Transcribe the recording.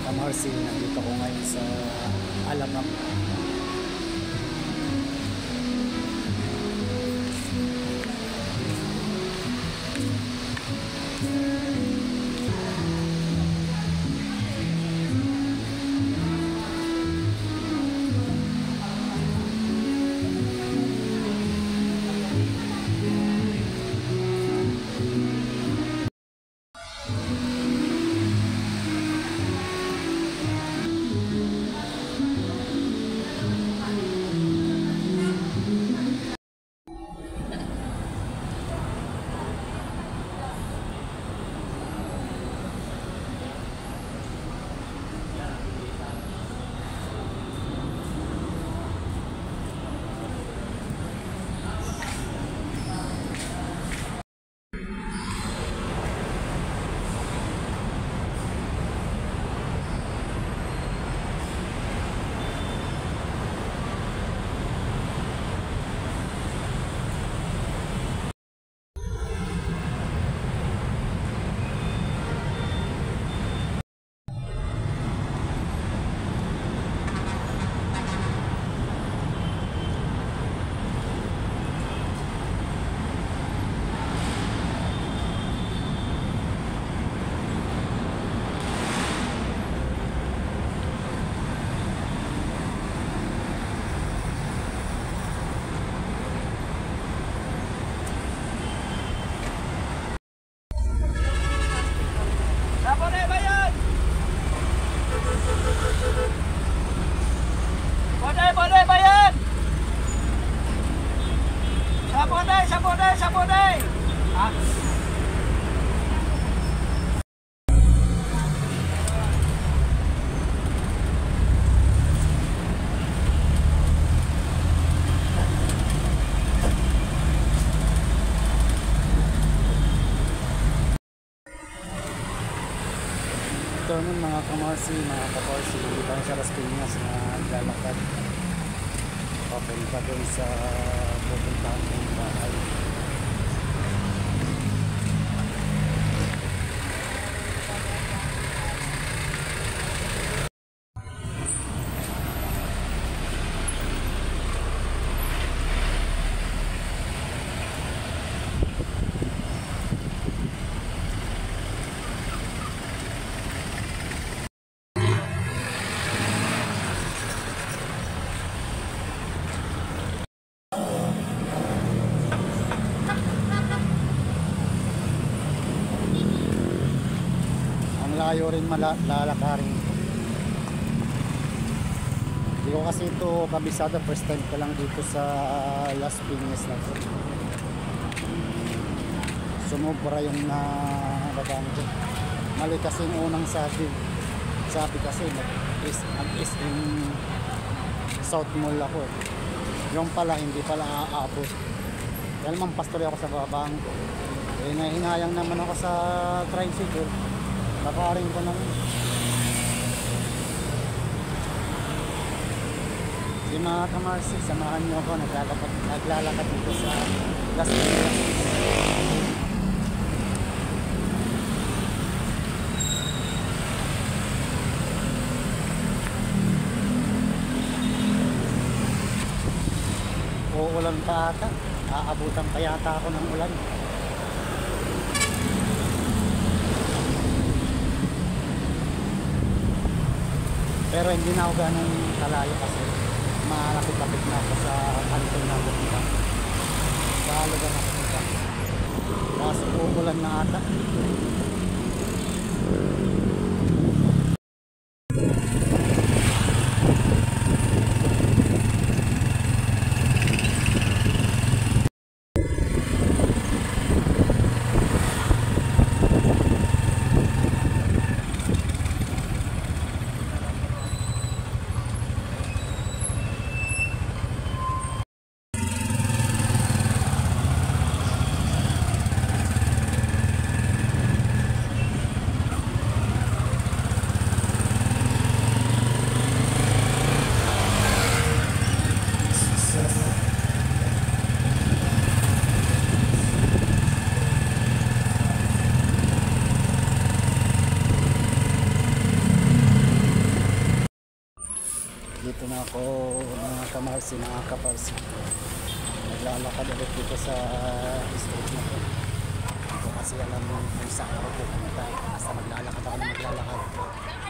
kamarsi, nandito ko ngayon sa Alabang. Ito nun mga kamarsi, mga kaparsi, dito sa Las Piñas na naglalakad papunta doon sa pupuntahan ng bahay. Layo rin lalakarin. Hindi ko kasi ito kabisado, first time ko lang dito sa Las Piñas na to. Sumobra yung nababaan ko. Mali kasi yung unang sabi kasi mag-SM South Mall ako. Yung pala hindi pala aabot. Kaya naman pastory ako sa babang ko. Eh nahinayang naman ako sa tricycle. Lakarin ko naman. Di mga kamarsi, samahan nyo ako. Naglalakad dito sa Las Piñas. Uulan pa ata. Aabutan pa yata ako ng ulan. Pero hindi na ako ganong kalayo kasi malapit-lapit na ako sa kanto na pupunta. Sa lugar na pupunta. Kasi uulan na ata. ako mga kamarsi, mga kaparsi. Naglalakad ulit dito sa street na to. Hindi ko kasi alam kung saan ako pupunta. Basta maglalakad ako na maglalakad.